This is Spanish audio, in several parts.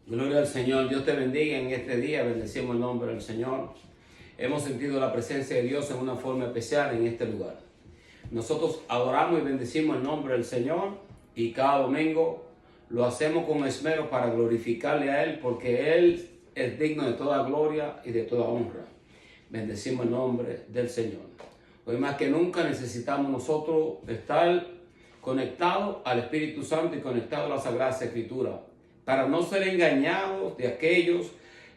Gloria al Señor. Dios te bendiga en este día. Bendecimos el nombre del Señor. Hemos sentido la presencia de Dios en una forma especial en este lugar. Nosotros adoramos y bendecimos el nombre del Señor y cada domingo lo hacemos con esmero para glorificarle a Él, porque Él es digno de toda gloria y de toda honra. Bendecimos el nombre del Señor. Hoy más que nunca necesitamos nosotros estar conectados al Espíritu Santo y conectados a la Sagrada Escritura, para no ser engañados de aquellos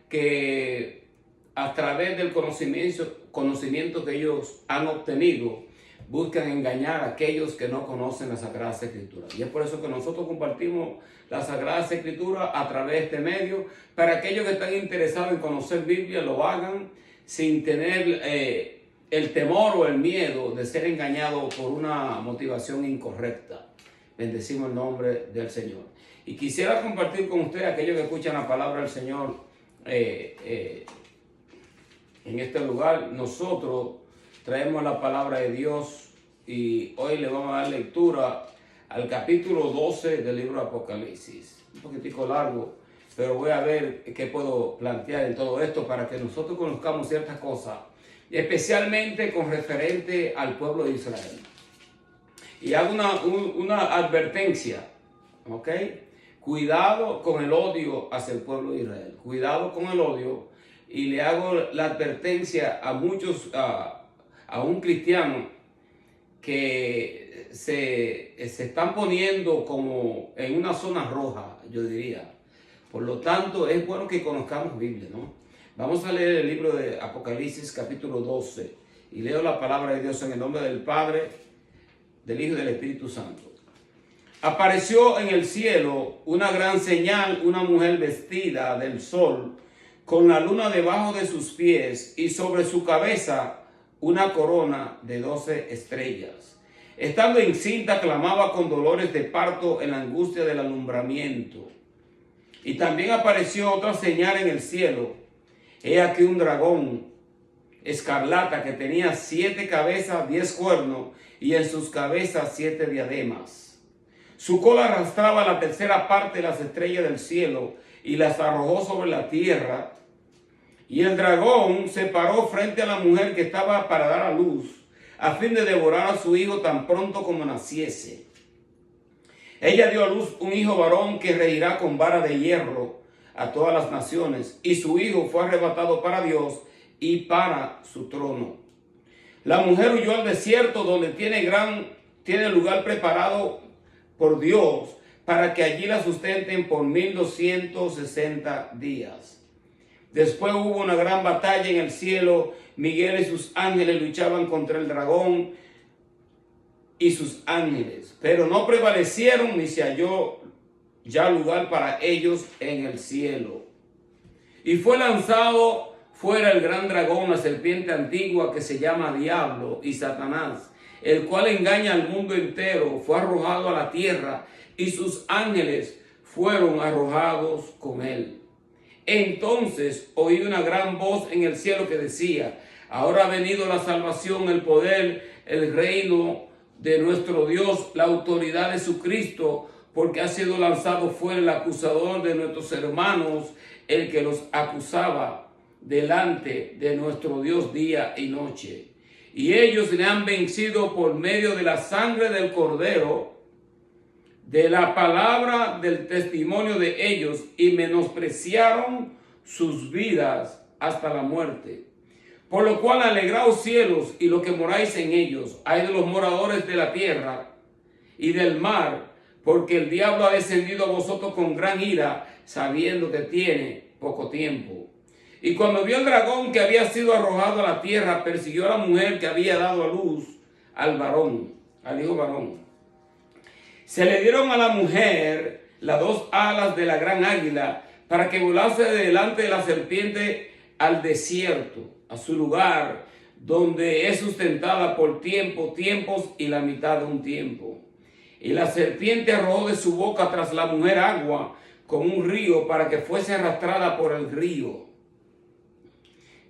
que a través del conocimiento que ellos han obtenido buscan engañar a aquellos que no conocen las Sagradas Escrituras. Y es por eso que nosotros compartimos las Sagradas Escrituras a través de este medio, para aquellos que están interesados en conocer Biblia lo hagan sin tener el temor o el miedo de ser engañados por una motivación incorrecta. Bendecimos el nombre del Señor. Y quisiera compartir con ustedes, aquellos que escuchan la palabra del Señor en este lugar. Nosotros traemos la palabra de Dios y hoy le vamos a dar lectura al capítulo 12 del libro de Apocalipsis. Un poquitico largo, pero voy a ver qué puedo plantear en todo esto para que nosotros conozcamos ciertas cosas, especialmente con referente al pueblo de Israel. Y hago una advertencia, ¿ok? Cuidado con el odio hacia el pueblo de Israel. Cuidado con el odio. Y le hago la advertencia a muchos, a un cristiano que se están poniendo como en una zona roja, yo diría. Por lo tanto, es bueno que conozcamos Biblia, ¿no? Vamos a leer el libro de Apocalipsis, capítulo 12. Y leo la palabra de Dios en el nombre del Padre, del Hijo y del Espíritu Santo. Apareció en el cielo una gran señal, una mujer vestida del sol, con la luna debajo de sus pies y sobre su cabeza una corona de 12 estrellas. Estando encinta, clamaba con dolores de parto en la angustia del alumbramiento. Y también apareció otra señal en el cielo. He aquí un dragón escarlata que tenía 7 cabezas, 10 cuernos, y en sus cabezas 7 diademas. Su cola arrastraba la tercera parte de las estrellas del cielo y las arrojó sobre la tierra. Y el dragón se paró frente a la mujer que estaba para dar a luz, a fin de devorar a su hijo tan pronto como naciese. Ella dio a luz un hijo varón que regirá con vara de hierro a todas las naciones, y su hijo fue arrebatado para Dios y para su trono. La mujer huyó al desierto, donde tiene lugar preparado por Dios, para que allí la sustenten por 1260 días. Después hubo una gran batalla en el cielo. Miguel y sus ángeles luchaban contra el dragón y sus ángeles, pero no prevalecieron, ni se halló ya lugar para ellos en el cielo. Y fue lanzado fuera el gran dragón, la serpiente antigua, que se llama Diablo y Satanás, el cual engaña al mundo entero. Fue arrojado a la tierra y sus ángeles fueron arrojados con él. Entonces oí una gran voz en el cielo que decía: ahora ha venido la salvación, el poder, el reino de nuestro Dios, la autoridad de su Cristo, porque ha sido lanzado fuera el acusador de nuestros hermanos, el que los acusaba delante de nuestro Dios día y noche. Y ellos le han vencido por medio de la sangre del Cordero, de la palabra del testimonio de ellos, y menospreciaron sus vidas hasta la muerte. Por lo cual alegraos cielos y los que moráis en ellos. Ay de los moradores de la tierra y del mar, porque el diablo ha descendido a vosotros con gran ira, sabiendo que tiene poco tiempo. Y cuando vio el dragón que había sido arrojado a la tierra, persiguió a la mujer que había dado a luz al varón, al hijo varón. Se le dieron a la mujer las 2 alas de la gran águila, para que volase delante de la serpiente al desierto, a su lugar, donde es sustentada por tiempos y la mitad de un tiempo. Y la serpiente arrojó de su boca tras la mujer agua, como un río, para que fuese arrastrada por el río.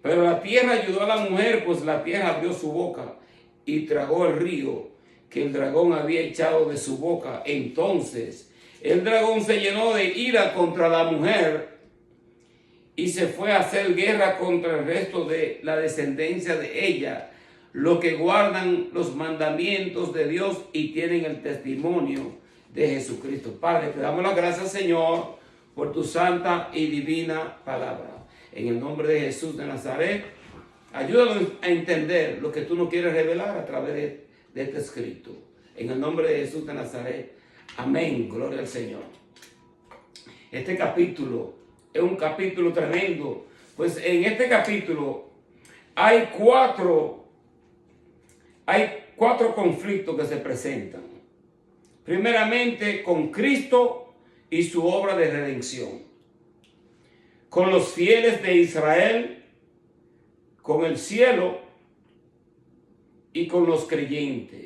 Pero la tierra ayudó a la mujer, pues la tierra abrió su boca y tragó el río que el dragón había echado de su boca. Entonces El dragón se llenó de ira contra la mujer y se fue a hacer guerra contra el resto de la descendencia de ella, los que guardan los mandamientos de Dios y tienen el testimonio de Jesucristo. Padre, te damos las gracias, Señor, por tu santa y divina palabra. En el nombre de Jesús de Nazaret, ayúdanos a entender lo que tú nos quieres revelar a través de este escrito. En el nombre de Jesús de Nazaret. Amén. Gloria al Señor. Este capítulo es un capítulo tremendo. Pues en este capítulo hay cuatro conflictos que se presentan. Primeramente con Cristo y su obra de redención. Con los fieles de Israel, con el cielo y con los creyentes.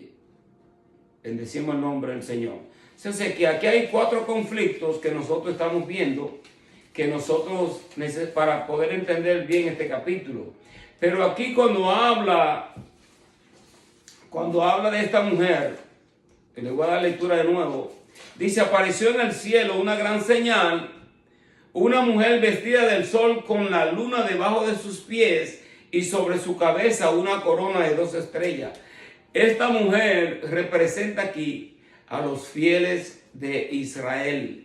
Bendecimos el nombre del Señor. Entonces, que aquí hay cuatro conflictos que nosotros estamos viendo, que nosotros necesitamos para poder entender bien este capítulo. Pero aquí cuando habla de esta mujer, que le voy a dar lectura de nuevo, dice: apareció en el cielo una gran señal, una mujer vestida del sol con la luna debajo de sus pies y sobre su cabeza una corona de 2 estrellas. Esta mujer representa aquí a los fieles de Israel.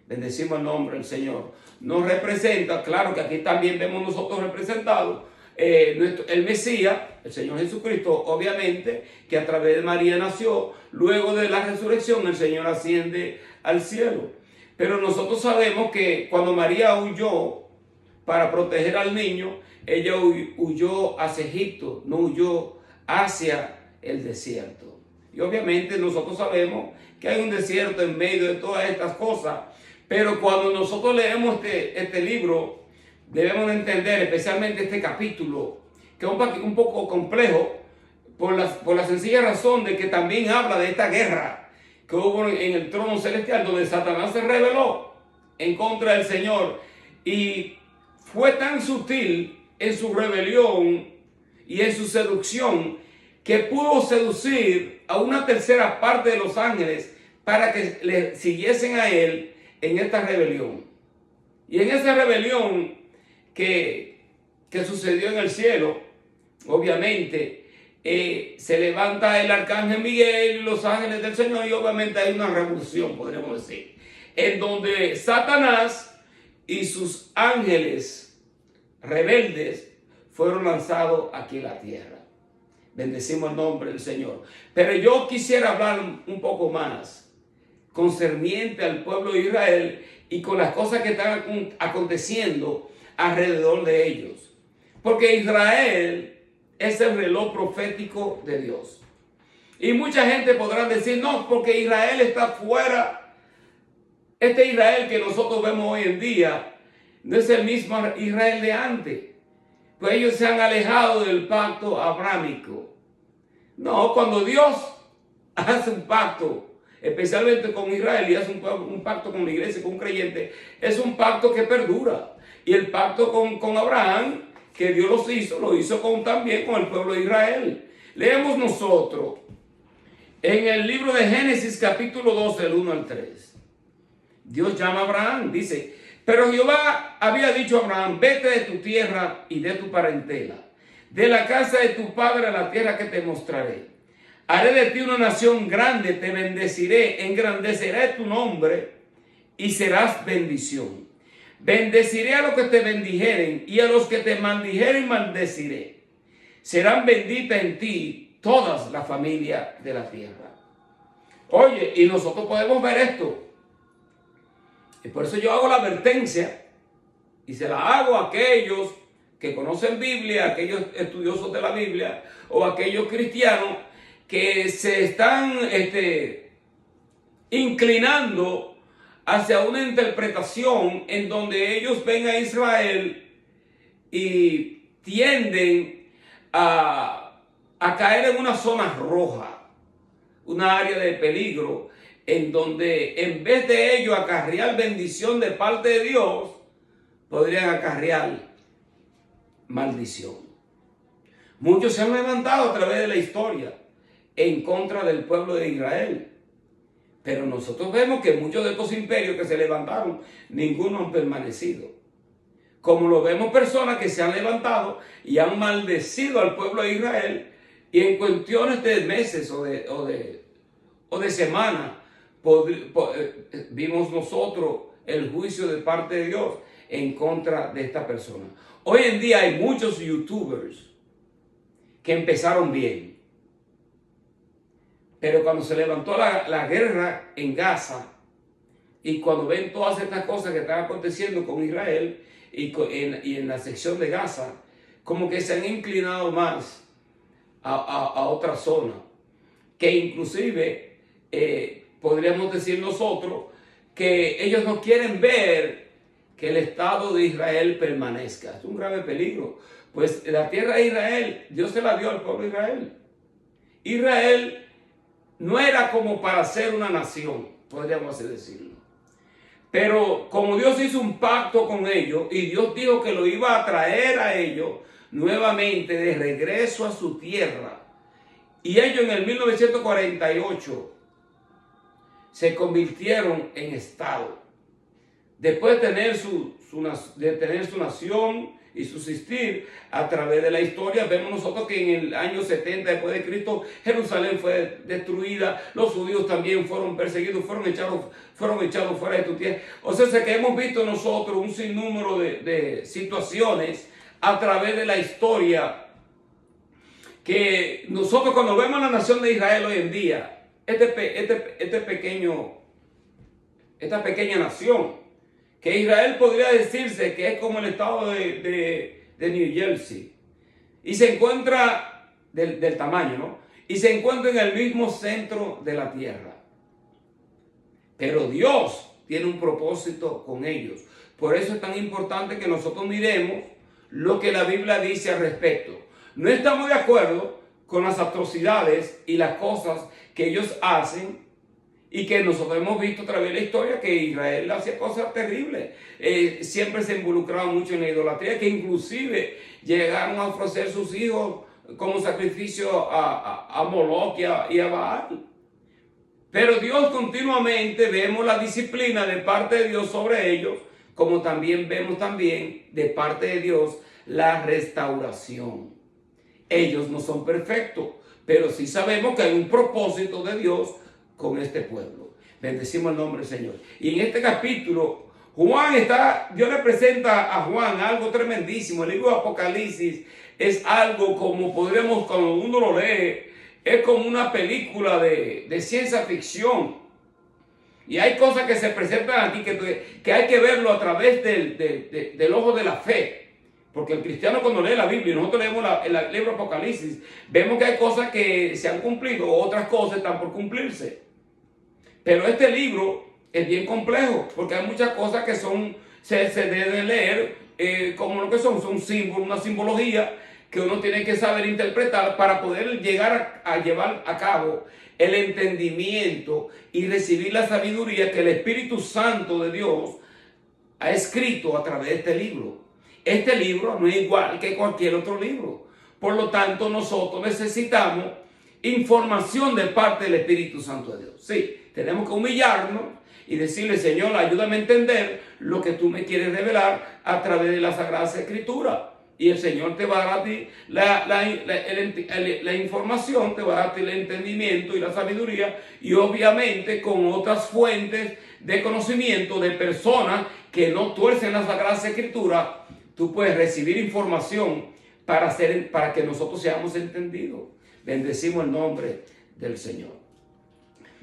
Bendecimos el nombre del Señor. Nos representa, claro que aquí también vemos nosotros representados el Mesías, el Señor Jesucristo, obviamente, que a través de María nació. Luego de la resurrección el Señor asciende al cielo. Pero nosotros sabemos que cuando María huyó para proteger al niño, ella huyó hacia Egipto, no huyó hacia el desierto. Y obviamente nosotros sabemos que hay un desierto en medio de todas estas cosas, pero cuando nosotros leemos este libro, debemos entender especialmente este capítulo, que es un poco complejo, por la sencilla razón de que también habla de esta guerra que hubo en el trono celestial, donde Satanás se rebeló en contra del Señor, y fue tan sutil en su rebelión y en su seducción, que pudo seducir a una tercera parte de los ángeles para que le siguiesen a él en esta rebelión. Y en esa rebelión que sucedió en el cielo, obviamente, se levanta el arcángel Miguel y los ángeles del Señor, y obviamente hay una revolución, podríamos decir, en donde Satanás y sus ángeles rebeldes fueron lanzados aquí en la tierra. Bendecimos el nombre del Señor. Pero yo quisiera hablar un poco más concerniente al pueblo de Israel y con las cosas que están aconteciendo alrededor de ellos. Porque Israel es el reloj profético de Dios. Y mucha gente podrá decir: no, porque Israel está fuera. Este Israel que nosotros vemos hoy en día no es el mismo Israel de antes. Pues ellos se han alejado del pacto abrámico. No, cuando Dios hace un pacto, especialmente con Israel, y hace un pacto con la iglesia, con un creyente, es un pacto que perdura. Y el pacto con Abraham, que Dios lo hizo también con el pueblo de Israel. Leemos nosotros en el libro de Génesis capítulo 12, del 1 al 3. Dios llama a Abraham, dice: pero Jehová había dicho a Abraham: vete de tu tierra y de tu parentela, de la casa de tu padre a la tierra que te mostraré. Haré de ti una nación grande, te bendeciré, engrandeceré tu nombre y serás bendición. Bendeciré a los que te bendijeren y a los que te maldijeren maldeciré. Serán benditas en ti todas las familias de la tierra. Oye, y nosotros podemos ver esto. Y por eso yo hago la advertencia, y se la hago a aquellos que conocen Biblia, aquellos estudiosos de la Biblia, o aquellos cristianos que se están inclinando hacia una interpretación en donde ellos ven a Israel y tienden a caer en una zona roja, una área de peligro, en donde en vez de ellos acarrear bendición de parte de Dios, podrían acarrear maldición. Muchos se han levantado a través de la historia en contra del pueblo de Israel. Pero nosotros vemos que muchos de estos imperios que se levantaron, ninguno han permanecido. Como lo vemos personas que se han levantado y han maldecido al pueblo de Israel, y en cuestiones de meses o de semanas vimos nosotros el juicio de parte de Dios en contra de esta persona. Hoy en día hay muchos youtubers que empezaron bien, pero cuando se levantó la guerra en Gaza y cuando ven todas estas cosas que están aconteciendo con Israel y en la sección de Gaza, como que se han inclinado más a otra zona, que inclusive podríamos decir nosotros que ellos no quieren ver que el Estado de Israel permanezca. Es un grave peligro, pues la tierra de Israel, Dios se la dio al pueblo de Israel. Israel no era como para ser una nación, podríamos así decirlo. Pero como Dios hizo un pacto con ellos y Dios dijo que lo iba a traer a ellos nuevamente de regreso a su tierra, y ellos en el 1948 se convirtieron en Estado. Después de tener su nación y subsistir a través de la historia, vemos nosotros que en el año 70 después de Cristo, Jerusalén fue destruida, los judíos también fueron perseguidos, fueron echados fuera de tu tierra. O sea, que hemos visto nosotros un sinnúmero de situaciones a través de la historia, que nosotros cuando vemos la nación de Israel hoy en día, esta pequeña nación, que Israel podría decirse que es como el estado de New Jersey, y se encuentra del tamaño, ¿no? Y se encuentra en el mismo centro de la tierra. Pero Dios tiene un propósito con ellos. Por eso es tan importante que nosotros miremos lo que la Biblia dice al respecto. No estamos de acuerdo con las atrocidades y las cosas que ellos hacen, y que nosotros hemos visto a través de la historia que Israel hacía cosas terribles. Siempre se involucraba mucho en la idolatría, que inclusive llegaron a ofrecer sus hijos como sacrificio a Moloch y a Baal. Pero Dios continuamente vemos la disciplina de parte de Dios sobre ellos, como también vemos de parte de Dios la restauración. Ellos no son perfectos, pero sí sabemos que hay un propósito de Dios con este pueblo. Bendecimos el nombre del Señor. Y en este capítulo, Dios le presenta a Juan algo tremendísimo. El libro de Apocalipsis es algo como podremos, cuando uno lo lee, es como una película de ciencia ficción. Y hay cosas que se presentan aquí que hay que verlo a través del ojo de la fe. Porque el cristiano, cuando lee la Biblia, y nosotros leemos el libro de Apocalipsis, vemos que hay cosas que se han cumplido, otras cosas están por cumplirse. Pero este libro es bien complejo, porque hay muchas cosas que se deben leer como lo que son símbolos, una simbología que uno tiene que saber interpretar para poder llegar a llevar a cabo el entendimiento y recibir la sabiduría que el Espíritu Santo de Dios ha escrito a través de este libro. Este libro no es igual que cualquier otro libro. Por lo tanto, nosotros necesitamos información de parte del Espíritu Santo de Dios. Sí, tenemos que humillarnos y decirle: Señor, ayúdame a entender lo que tú me quieres revelar a través de la Sagrada Escritura. Y el Señor te va a dar a ti la información, te va a dar a ti el entendimiento y la sabiduría, y obviamente con otras fuentes de conocimiento de personas que no tuercen la Sagrada Escritura, tú puedes recibir información para que nosotros seamos entendidos. Bendecimos el nombre del Señor.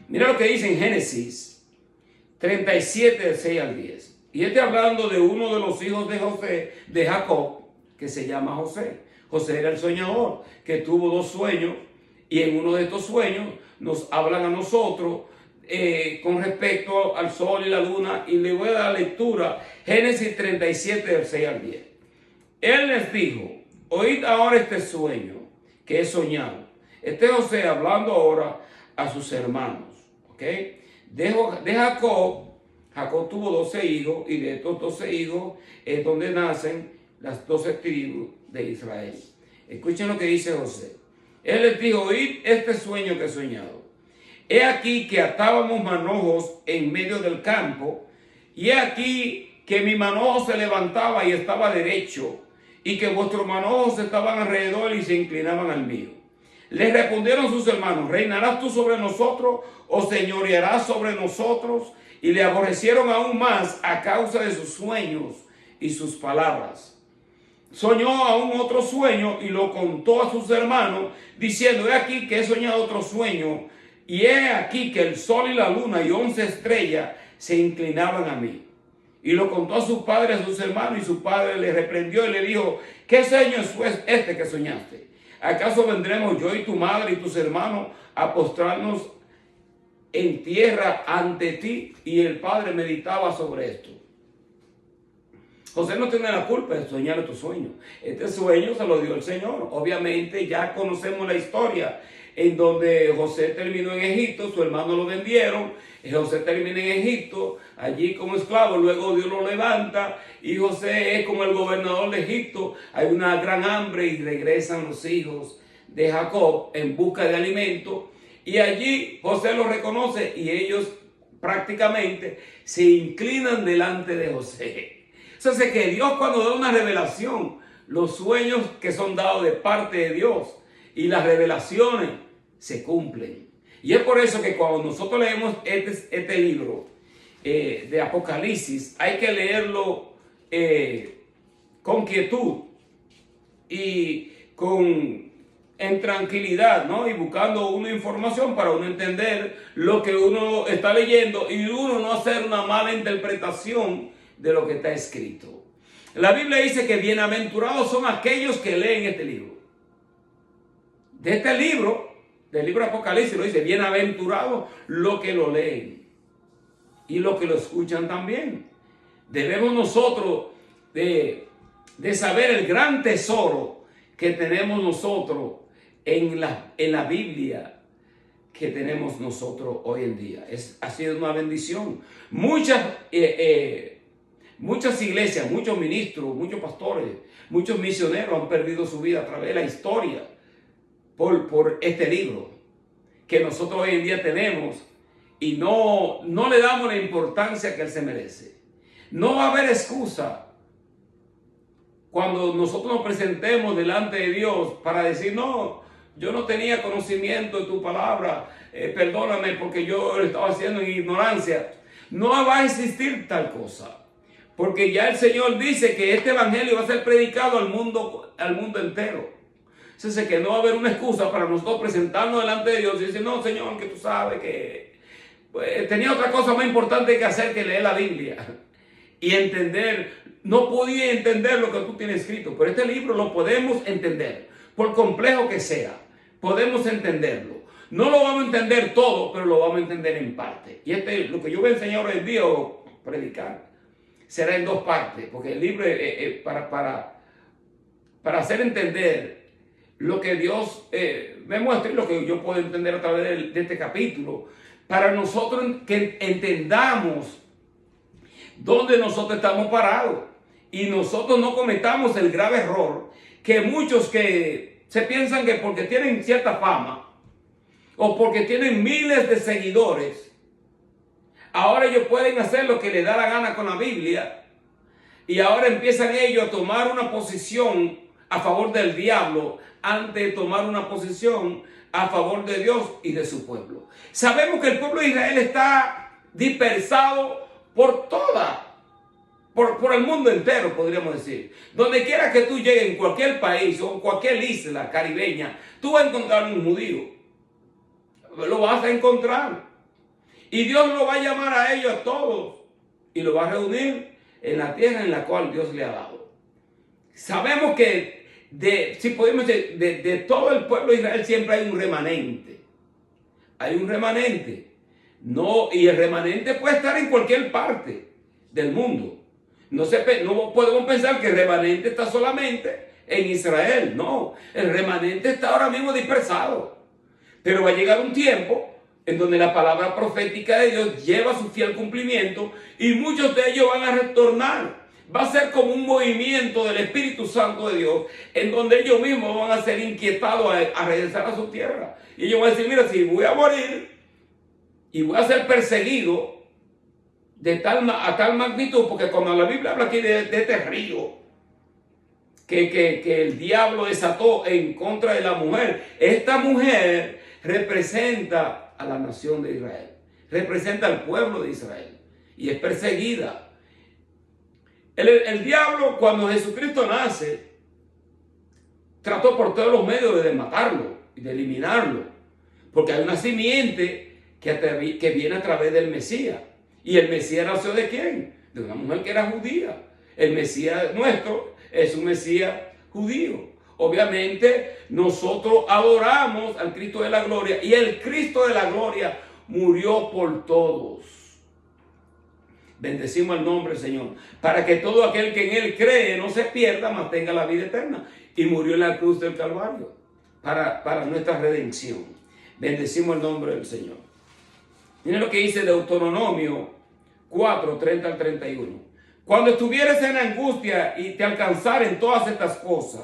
Mira lo que dice en Génesis 37, del 6 al 10. Y hablando de uno de los hijos de Jacob, que se llama José. José era el soñador, que tuvo 2 sueños, y en uno de estos sueños nos hablan a nosotros con respecto al sol y la luna, y le voy a dar lectura. Génesis 37, del 6 al 10. Él les dijo: oíd ahora este sueño que he soñado. José hablando ahora a sus hermanos, ¿ok? De Jacob tuvo 12 hijos, y de estos 12 hijos es donde nacen las 12 tribus de Israel. Escuchen lo que dice José. Él les dijo: oíd este sueño que he soñado. he aquí que atábamos manojos en medio del campo, y he aquí que mi manojo se levantaba y estaba derecho, y que vuestros manojos estaban alrededor y se inclinaban al mío. Les respondieron sus hermanos: ¿reinarás tú sobre nosotros o señorearás sobre nosotros? Y le aborrecieron aún más a causa de sus sueños y sus palabras. Soñó aún otro sueño y lo contó a sus hermanos, diciendo: he aquí que he soñado otro sueño, y he aquí que el sol y la luna y 11 estrellas se inclinaban a mí. Y lo contó a su padre, a sus hermanos, y su padre le reprendió y le dijo: ¿qué sueño es este que soñaste? ¿Acaso vendremos yo y tu madre y tus hermanos a postrarnos en tierra ante ti? Y el padre meditaba sobre esto. José no tiene la culpa de soñar estos sueños. Este sueño se lo dio el Señor. Obviamente ya conocemos la historia en donde José terminó en Egipto, su hermano lo vendieron, José termina en Egipto, allí como esclavo, luego Dios lo levanta y José es como el gobernador de Egipto. Hay una gran hambre y regresan los hijos de Jacob en busca de alimento, y allí José los reconoce y ellos prácticamente se inclinan delante de José. Entonces, que Dios, cuando da una revelación, los sueños que son dados de parte de Dios y las revelaciones se cumplen. Y es por eso que cuando nosotros leemos este libro de Apocalipsis, hay que leerlo con quietud y en tranquilidad, ¿no? Y buscando una información para uno entender lo que uno está leyendo y uno no hacer una mala interpretación de lo que está escrito. La Biblia dice que bienaventurados son aquellos que leen este libro. De este libro, del libro de Apocalipsis, lo dice: bienaventurados los que lo leen y los que lo escuchan también. Debemos nosotros de saber el gran tesoro que tenemos nosotros en la Biblia, que tenemos nosotros hoy en día. Ha sido una bendición. Muchas iglesias, muchos ministros, muchos pastores, muchos misioneros han perdido su vida a través de la historia por este libro que nosotros hoy en día tenemos, y no le damos la importancia que él se merece. No va a haber excusa cuando nosotros nos presentemos delante de Dios para decir: no, yo no tenía conocimiento de tu palabra, perdóname porque yo lo estaba haciendo en ignorancia. No va a existir tal cosa. Porque ya el Señor dice que este evangelio va a ser predicado al mundo entero. Entonces, que no va a haber una excusa para nosotros presentarnos delante de Dios y decir: no, Señor, que tú sabes que tenía otra cosa más importante que hacer que leer la Biblia. Y entender, no podía entender lo que tú tienes escrito, pero este libro lo podemos entender, por complejo que sea, podemos entenderlo. No lo vamos a entender todo, pero lo vamos a entender en parte. Y lo que yo voy a enseñar hoy en día o predicar será en dos partes, porque el libro para hacer entender lo que Dios me muestra y lo que yo puedo entender a través de este capítulo, para nosotros que entendamos dónde nosotros estamos parados y nosotros no cometamos el grave error que muchos que se piensan que porque tienen cierta fama o porque tienen miles de seguidores, ahora ellos pueden hacer lo que les da la gana con la Biblia, y ahora empiezan ellos a tomar una posición a favor del diablo antes de tomar una posición a favor de Dios y de su pueblo. Sabemos que el pueblo de Israel está dispersado por el mundo entero, podríamos decir. Donde quiera que tú llegues, en cualquier país o en cualquier isla caribeña, tú vas a encontrar un judío. Lo vas a encontrar. Y Dios lo va a llamar a ellos a todos y lo va a reunir en la tierra en la cual Dios le ha dado. Sabemos que si podemos decir, de todo el pueblo de Israel siempre hay un remanente. Hay un remanente. No, y el remanente puede estar en cualquier parte del mundo. No podemos pensar que el remanente está solamente en Israel. No, el remanente está ahora mismo dispersado. Pero va a llegar un tiempo en donde la palabra profética de Dios lleva su fiel cumplimiento y muchos de ellos van a retornar. Va a ser como un movimiento del Espíritu Santo de Dios, en donde ellos mismos van a ser inquietados a regresar a su tierra. Y ellos van a decir: mira, si voy a morir, y voy a ser perseguido a tal magnitud, porque cuando la Biblia habla aquí de este río que el diablo desató en contra de la mujer, esta mujer representa a la nación de Israel, representa al pueblo de Israel y es perseguida. El diablo, cuando Jesucristo nace, trató por todos los medios de matarlo y de eliminarlo, porque hay una simiente que viene a través del Mesías. ¿Y el Mesías nació de quién? De una mujer que era judía. El Mesías nuestro es un Mesías judío. Obviamente nosotros adoramos al Cristo de la gloria, y el Cristo de la gloria murió por todos. Bendecimos el nombre del Señor, para que todo aquel que en Él cree no se pierda, mas tenga la vida eterna. Y murió en la cruz del Calvario para nuestra redención. Bendecimos el nombre del Señor. Miren lo que dice Deuteronomio 4, 30 al 31. Cuando estuvieres en angustia y te alcanzaren todas estas cosas,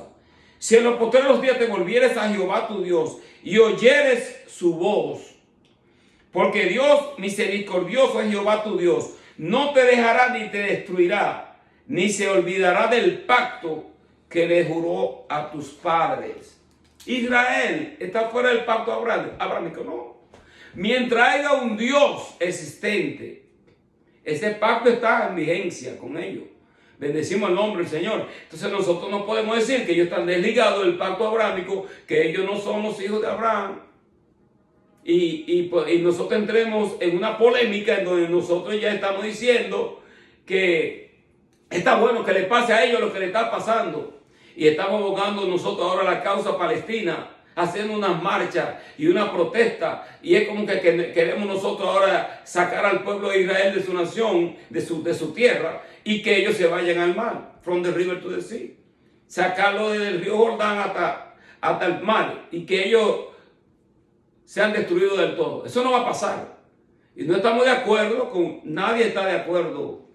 si en los postreros días te volvieres a Jehová tu Dios y oyeres su voz, porque Dios misericordioso es Jehová tu Dios, no te dejará ni te destruirá, ni se olvidará del pacto que le juró a tus padres. Israel está fuera del pacto abrámico, no. Mientras haya un Dios existente, ese pacto está en vigencia con ellos. Bendecimos el nombre del Señor. Entonces nosotros no podemos decir que ellos están desligados del pacto abrámico, que ellos no son los hijos de Abraham. Y nosotros entremos en una polémica en donde nosotros ya estamos diciendo que está bueno que le pase a ellos lo que le está pasando. Y estamos abogando nosotros ahora la causa palestina, haciendo unas marchas y una protesta, y es como que queremos nosotros ahora sacar al pueblo de Israel de su nación, de su tierra, y que ellos se vayan al mar, from the river to the sea, sacarlo desde el río Jordán hasta el mar, y que ellos sean destruidos del todo. Eso no va a pasar, y no estamos de acuerdo nadie está de acuerdo.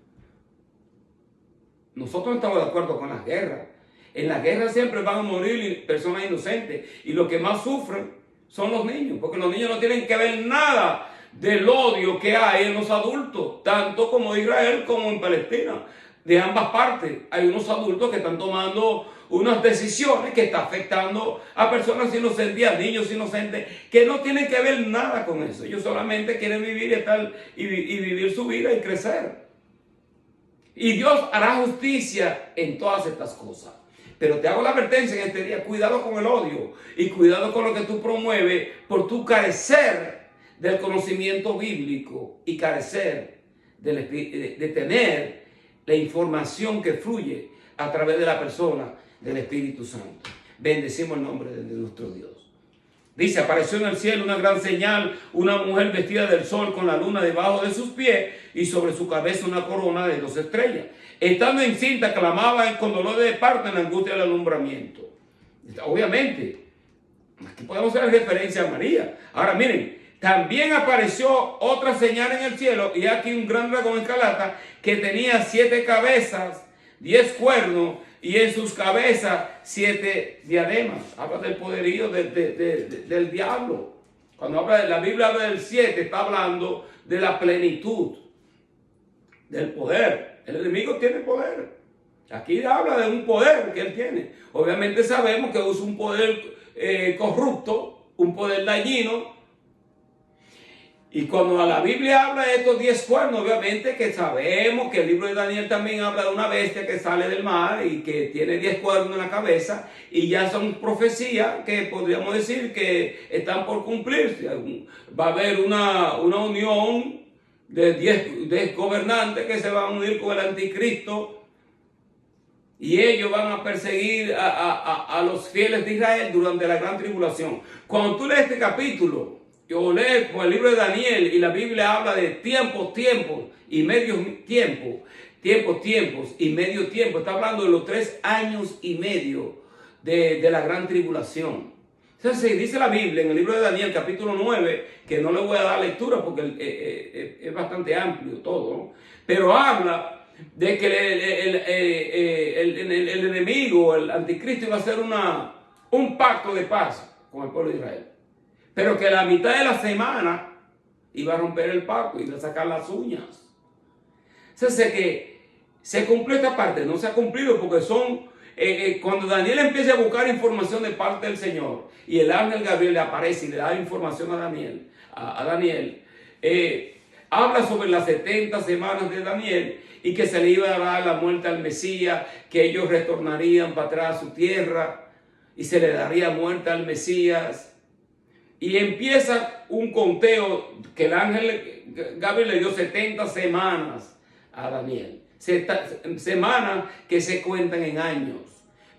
Nosotros no estamos de acuerdo con las guerras. En la guerra siempre van a morir personas inocentes, y los que más sufren son los niños, porque los niños no tienen que ver nada del odio que hay en los adultos, tanto como en Israel como en Palestina. De ambas partes hay unos adultos que están tomando unas decisiones que están afectando a personas inocentes y a niños inocentes que no tienen que ver nada con eso. Ellos solamente quieren vivir y vivir su vida y crecer. Y Dios hará justicia en todas estas cosas. Pero te hago la advertencia en este día: cuidado con el odio y cuidado con lo que tú promueves por tu carecer del conocimiento bíblico y carecer de tener la información que fluye a través de la persona del Espíritu Santo. Bendecimos el nombre de nuestro Dios. Dice: apareció en el cielo una gran señal, una mujer vestida del sol con la luna debajo de sus pies y sobre su cabeza una corona de 2 estrellas. Estando encinta, clamaba con dolor de parto en la angustia del alumbramiento. Obviamente, aquí podemos hacer referencia a María. Ahora miren, también apareció otra señal en el cielo, y aquí un gran dragón escarlata que tenía 7 cabezas, 10 cuernos, y en sus cabezas 7 diademas. Habla del poderío del diablo. Cuando la Biblia habla del 7, está hablando de la plenitud del poder. El enemigo tiene poder. Aquí habla de un poder que él tiene. Obviamente sabemos que es un poder corrupto, un poder dañino. Y cuando la Biblia habla de estos 10 cuernos, obviamente que sabemos que el libro de Daniel también habla de una bestia que sale del mar y que tiene 10 cuernos en la cabeza, y ya son profecías que podríamos decir que están por cumplirse. Va a haber una unión de 10 gobernantes que se van a unir con el anticristo, y ellos van a perseguir a los fieles de Israel durante la gran tribulación. Cuando tú lees este capítulo, yo leo con el libro de Daniel, y la Biblia habla de tiempos y medio tiempo, tiempos y medio tiempo. Está hablando de los 3 años y medio de la gran tribulación. Entonces dice la Biblia en el libro de Daniel capítulo 9, que no le voy a dar lectura porque es bastante amplio todo, ¿no? Pero habla de que el enemigo, el anticristo, iba a hacer un pacto de paz con el pueblo de Israel. Pero que la mitad de la semana Iba a romper el pacto, iba a sacar las uñas. O sea, que se cumplió esta parte, no se ha cumplido porque son, cuando Daniel empieza a buscar información de parte del Señor y el ángel Gabriel le aparece y le da información a Daniel, habla sobre las 70 semanas de Daniel y que se le iba a dar la muerte al Mesías, que ellos retornarían para atrás a su tierra y se le daría muerte al Mesías. Y empieza un conteo que el ángel Gabriel le dio 70 semanas a Daniel. Semanas que se cuentan en años.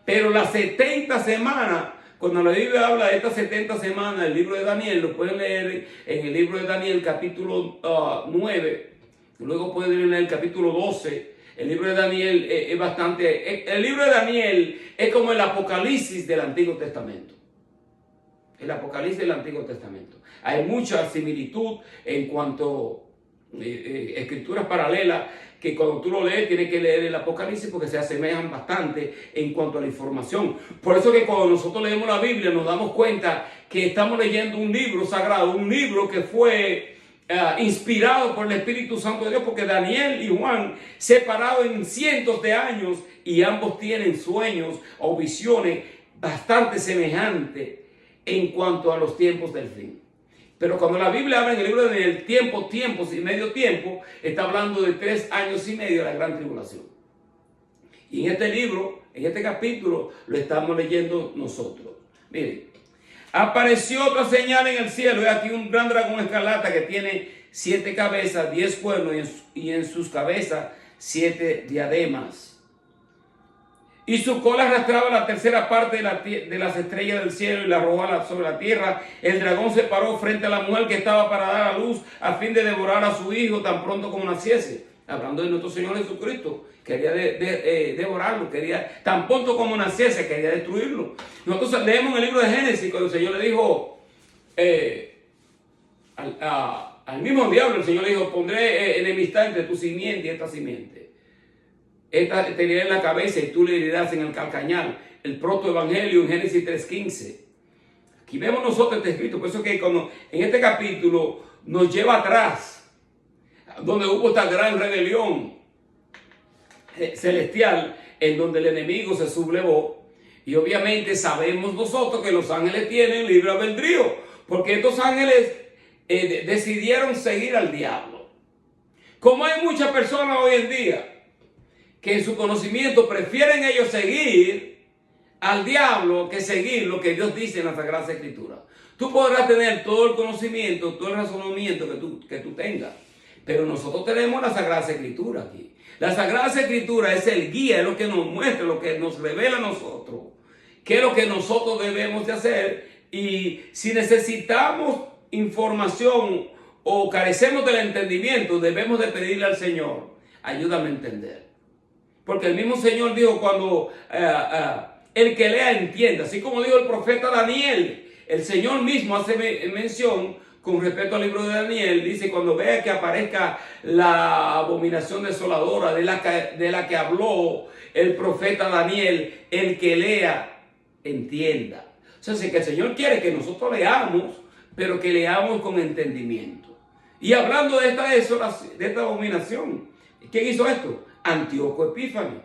Pero las 70 semanas, cuando la Biblia habla de estas 70 semanas, el libro de Daniel, lo pueden leer en el libro de Daniel capítulo 9, luego pueden leer el capítulo 12. El libro de Daniel es bastante... El libro de Daniel es como el Apocalipsis del Antiguo Testamento. El Apocalipsis del Antiguo Testamento. Hay mucha similitud en cuanto a escrituras paralelas que cuando tú lo lees tienes que leer el Apocalipsis porque se asemejan bastante en cuanto a la información. Por eso que cuando nosotros leemos la Biblia nos damos cuenta que estamos leyendo un libro sagrado, un libro que fue inspirado por el Espíritu Santo de Dios, porque Daniel y Juan, separados en cientos de años, y ambos tienen sueños o visiones bastante semejantes en cuanto a los tiempos del fin. Pero cuando la Biblia habla en el libro del tiempo, tiempos y medio tiempo, está hablando de 3 años y medio de la gran tribulación. Y en este libro, en este capítulo, lo estamos leyendo nosotros. Miren, apareció otra señal en el cielo, y aquí un gran dragón escarlata que tiene 7 cabezas, 10 cuernos y en sus cabezas 7 diademas. Y su cola arrastraba la tercera parte de las estrellas del cielo y la arrojaba sobre la tierra. El dragón se paró frente a la mujer que estaba para dar a luz a fin de devorar a su hijo tan pronto como naciese. Hablando de nuestro Señor Jesucristo. Quería devorarlo, tan pronto como naciese, quería destruirlo. Nosotros leemos en el libro de Génesis cuando el Señor le dijo al mismo diablo, el Señor le dijo, pondré enemistad entre tu simiente y esta simiente. Esta te herirá en la cabeza y tú le herirás en el calcañar. El protoevangelio en Génesis 3:15. Aquí vemos nosotros este escrito. Por eso que en este capítulo nos lleva atrás, donde hubo esta gran rebelión celestial, en donde el enemigo se sublevó. Y obviamente sabemos nosotros que los ángeles tienen libre albedrío, porque estos ángeles decidieron seguir al diablo. Como hay muchas personas hoy en día que en su conocimiento prefieren ellos seguir al diablo que seguir lo que Dios dice en la Sagrada Escritura. Tú podrás tener todo el conocimiento, todo el razonamiento que tú tengas, pero nosotros tenemos la Sagrada Escritura aquí. La Sagrada Escritura es el guía, es lo que nos muestra, lo que nos revela a nosotros, qué es lo que nosotros debemos de hacer. Y si necesitamos información o carecemos del entendimiento, debemos de pedirle al Señor, ayúdame a entender. Porque el mismo Señor dijo cuando el que lea entienda, así como dijo el profeta Daniel, el Señor mismo hace mención con respecto al libro de Daniel, dice cuando vea que aparezca la abominación desoladora de la que habló el profeta Daniel, el que lea entienda. O sea, que el Señor quiere que nosotros leamos, pero que leamos con entendimiento. Y hablando de esta abominación, ¿quién hizo esto? Antíoco Epífanes.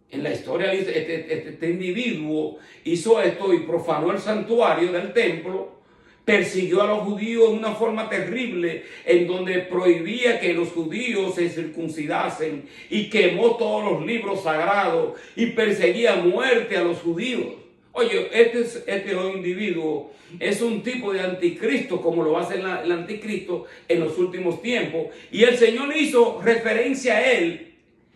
En la historia este individuo hizo esto y profanó el santuario del templo, persiguió a los judíos de una forma terrible, en donde prohibía que los judíos se circuncidasen y quemó todos los libros sagrados y perseguía a muerte a los judíos. Oye, este individuo es un tipo de anticristo, como lo hace el anticristo en los últimos tiempos, y el Señor hizo referencia a él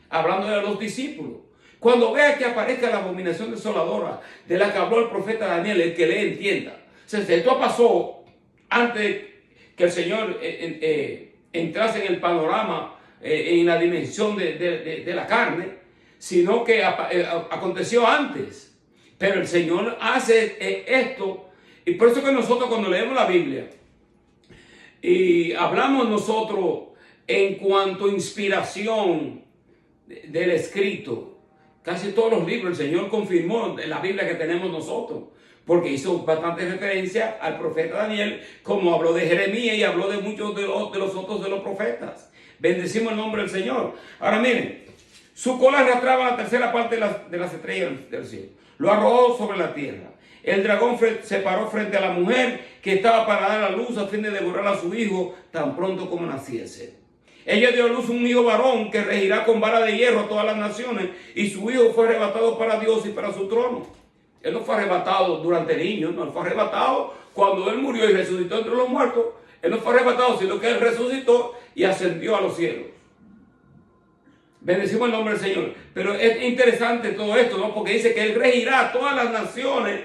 hablando de los discípulos. Cuando vea que aparezca la abominación desoladora de la que habló el profeta Daniel, el que le entienda. O sea, esto pasó antes que el Señor entrase en el panorama, en la dimensión de la carne, sino que aconteció antes. Pero el Señor hace esto, y por eso que nosotros cuando leemos la Biblia y hablamos nosotros en cuanto a inspiración del escrito, casi todos los libros el Señor confirmó en la Biblia que tenemos nosotros. porque hizo bastante referencia al profeta Daniel, como habló de Jeremías y habló de muchos de los otros de los profetas. Bendecimos el nombre del Señor. Ahora miren, su cola arrastraba la tercera parte de las estrellas del cielo. Lo arrojó sobre la tierra. El dragón se paró frente a la mujer que estaba para dar a luz a fin de devorar a su hijo tan pronto como naciese. Ella dio a luz un hijo varón que regirá con vara de hierro a todas las naciones, y su hijo fue arrebatado para Dios y para su trono. Él no fue arrebatado durante niños, no, él fue arrebatado cuando él murió y resucitó entre los muertos. Él no fue arrebatado, sino que él resucitó y ascendió a los cielos. Bendecimos el nombre del Señor. Pero es interesante todo esto, ¿no? Porque dice que él regirá a todas las naciones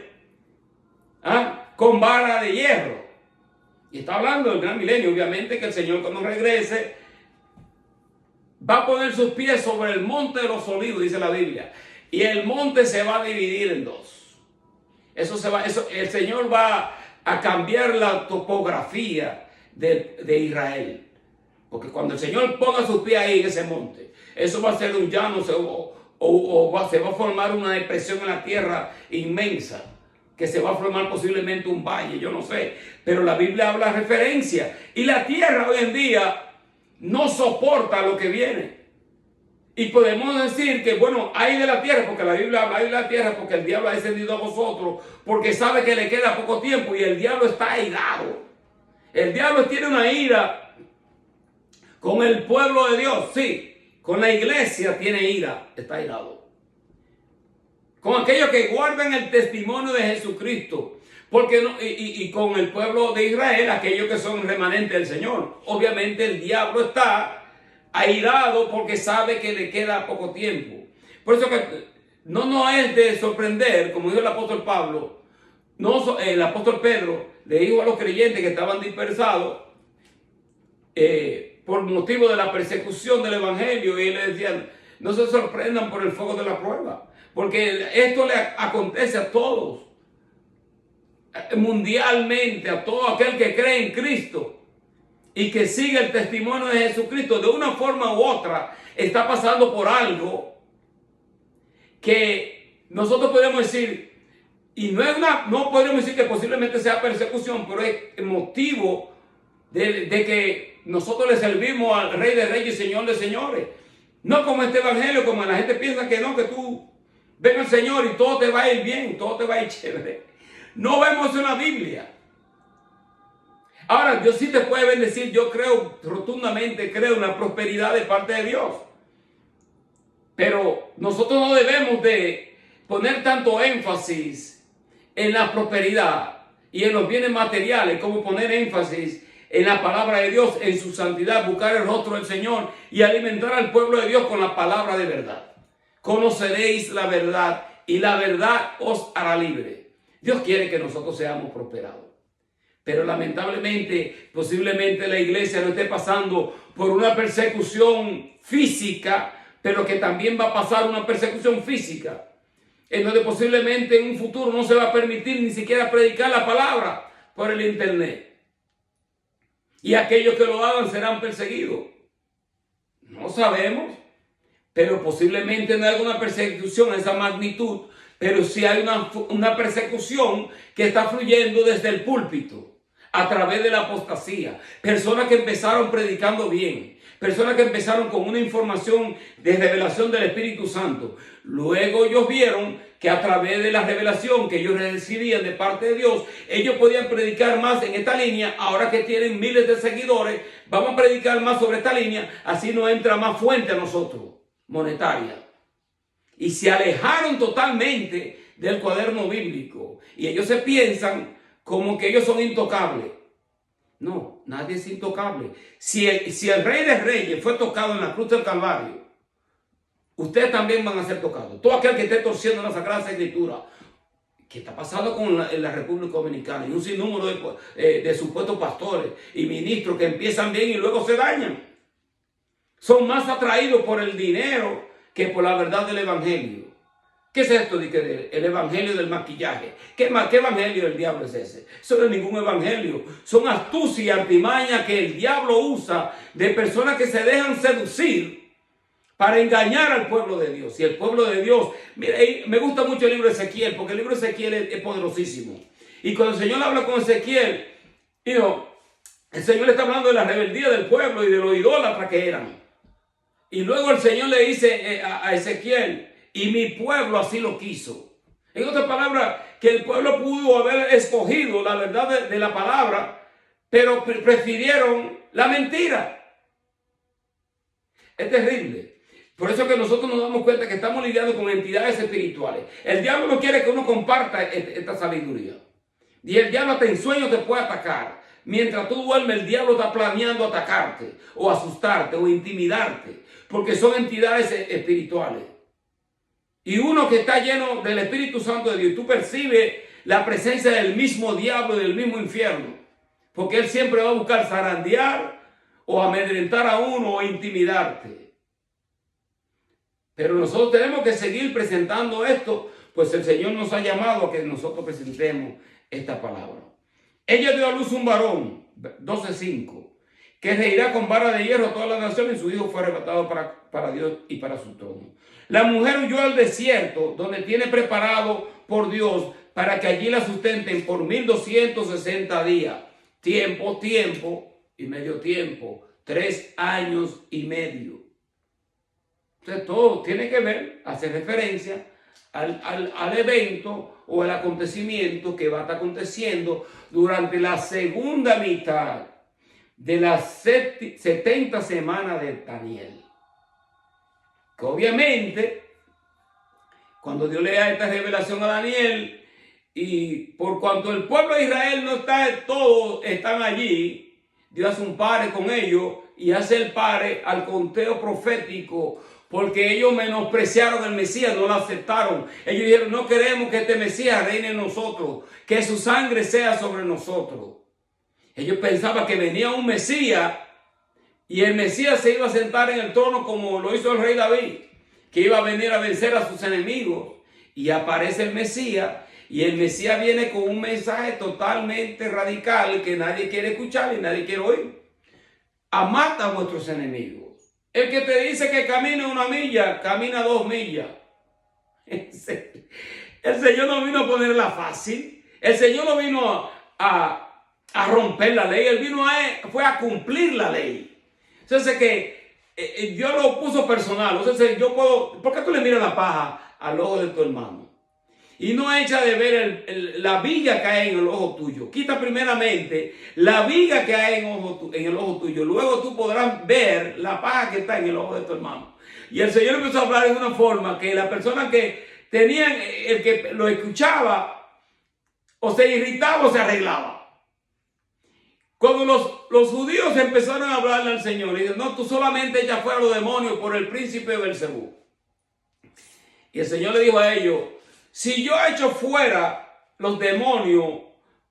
con vara de hierro. Y está hablando del gran milenio. Obviamente que el Señor, cuando regrese, va a poner sus pies sobre el monte de los olivos, dice la Biblia. Y el monte se va a dividir en dos. El Señor va a cambiar la topografía de Israel. Porque cuando el Señor ponga sus pies ahí en ese monte, eso va a ser un llano, se va a formar una depresión en la tierra inmensa, que se va a formar posiblemente un valle, yo no sé. Pero la Biblia habla de referencia. Y la tierra hoy en día no soporta lo que viene. Y podemos decir que, bueno, hay de la tierra, porque la Biblia habla de la tierra, porque el diablo ha descendido a vosotros, porque sabe que le queda poco tiempo y el diablo está airado. El diablo tiene una ira con el pueblo de Dios, sí, con la iglesia tiene ira, está airado. Con aquellos que guardan el testimonio de Jesucristo, porque no, y con el pueblo de Israel, aquellos que son remanentes del Señor. Obviamente el diablo está airado porque sabe que le queda poco tiempo. Por eso que no es de sorprender, como dijo el apóstol Pablo, el apóstol Pedro le dijo a los creyentes que estaban dispersados por motivo de la persecución del evangelio, y le decían: no se sorprendan por el fuego de la prueba, porque esto le acontece a todos, mundialmente, a todo aquel que cree en Cristo y que sigue el testimonio de Jesucristo. De una forma u otra está pasando por algo que nosotros podemos decir, y no podemos decir que posiblemente sea persecución, pero es motivo de que nosotros le servimos al Rey de Reyes y Señor de Señores. No como este evangelio, como la gente piensa que no, que tú ven al Señor y todo te va a ir bien, todo te va a ir chévere. No vemos en la Biblia. Ahora, Dios sí te puede bendecir. Yo creo, rotundamente creo en la prosperidad de parte de Dios. Pero nosotros no debemos de poner tanto énfasis en la prosperidad y en los bienes materiales como poner énfasis en la palabra de Dios, en su santidad, buscar el rostro del Señor y alimentar al pueblo de Dios con la palabra de verdad. Conoceréis la verdad y la verdad os hará libre. Dios quiere que nosotros seamos prosperados. Pero lamentablemente, posiblemente la iglesia no esté pasando por una persecución física, pero que también va a pasar una persecución física, en donde posiblemente en un futuro no se va a permitir ni siquiera predicar la palabra por el internet. Y aquellos que lo hagan serán perseguidos. No sabemos, pero posiblemente no haya una persecución a esa magnitud, pero sí hay una persecución que está fluyendo desde el púlpito, a través de la apostasía. Personas que empezaron predicando bien, personas que empezaron con una información de revelación del Espíritu Santo. Luego ellos vieron que a través de la revelación que ellos recibían de parte de Dios, ellos podían predicar más en esta línea. Ahora que tienen miles de seguidores, vamos a predicar más sobre esta línea, así nos entra más fuente a nosotros, monetaria. Y se alejaron totalmente del cuaderno bíblico. Y ellos se piensan como que ellos son intocables. No, nadie es intocable. Si el Rey de Reyes fue tocado en la cruz del Calvario, ustedes también van a ser tocados. Todo aquel que esté torciendo la Sagrada Escritura. ¿Qué está pasando en la República Dominicana? Y un sinnúmero de supuestos pastores y ministros que empiezan bien y luego se dañan. Son más atraídos por el dinero que por la verdad del Evangelio. ¿Qué es esto de el evangelio del maquillaje? ¿Qué evangelio del diablo es ese? Eso no es ningún evangelio. Son astucia y artimaña que el diablo usa de personas que se dejan seducir para engañar al pueblo de Dios. Y el pueblo de Dios, mire, me gusta mucho el libro de Ezequiel, porque el libro de Ezequiel es poderosísimo. Y cuando el Señor habla con Ezequiel, el Señor le está hablando de la rebeldía del pueblo y de los idólatras que eran. Y luego el Señor le dice a Ezequiel, y mi pueblo así lo quiso. En otras palabras, que el pueblo pudo haber escogido la verdad de la palabra, pero prefirieron la mentira. Es terrible. Por eso que nosotros nos damos cuenta que estamos lidiando con entidades espirituales. El diablo no quiere que uno comparta esta sabiduría. Y el diablo hasta en sueños te puede atacar. Mientras tú duermes, el diablo está planeando atacarte, o asustarte, o intimidarte, porque son entidades espirituales. Y uno que está lleno del Espíritu Santo de Dios, tú percibes la presencia del mismo diablo y del mismo infierno, porque él siempre va a buscar zarandear o amedrentar a uno o intimidarte. Pero nosotros tenemos que seguir presentando esto, pues el Señor nos ha llamado a que nosotros presentemos esta palabra. Ella dio a luz un varón, 12:5, que reirá con vara de hierro a todas las naciones, y su hijo fue arrebatado para Dios y para su trono. La mujer huyó al desierto, donde tiene preparado por Dios para que allí la sustenten por 1260 días. Tiempo y medio tiempo. 3 años y medio. Entonces todo tiene que ver, hace referencia al evento o el acontecimiento que va a estar aconteciendo durante la segunda mitad de las 70 semanas de Daniel. Que obviamente, cuando Dios le da esta revelación a Daniel, y por cuanto el pueblo de Israel no está, todos están allí, Dios hace un pare con ellos y hace el pare al conteo profético, porque ellos menospreciaron al Mesías, no lo aceptaron. Ellos dijeron, no queremos que este Mesías reine en nosotros, que su sangre sea sobre nosotros. Ellos pensaban que venía un Mesías y el Mesías se iba a sentar en el trono como lo hizo el rey David, que iba a venir a vencer a sus enemigos. Y aparece el Mesías, y el Mesías viene con un mensaje totalmente radical que nadie quiere escuchar y nadie quiere oír. Amad a vuestros enemigos. El que te dice que camine 1 milla, camina 2 millas. El Señor no vino a ponerla fácil. El Señor no vino a romper la ley. Él fue a cumplir la ley. Entonces que Dios lo puso personal. Entonces ¿por qué tú le miras la paja al ojo de tu hermano? Y no echa de ver la viga que hay en el ojo tuyo. Quita primeramente la viga que hay en el ojo tuyo. Luego tú podrás ver la paja que está en el ojo de tu hermano. Y el Señor empezó a hablar de una forma que la persona que tenían, el que lo escuchaba, o se irritaba o se arreglaba. Cuando los judíos empezaron a hablarle al Señor, le dijeron, no, tú solamente echas fuera los demonios por el príncipe de Belcebú. Y el Señor le dijo a ellos, si yo echo fuera los demonios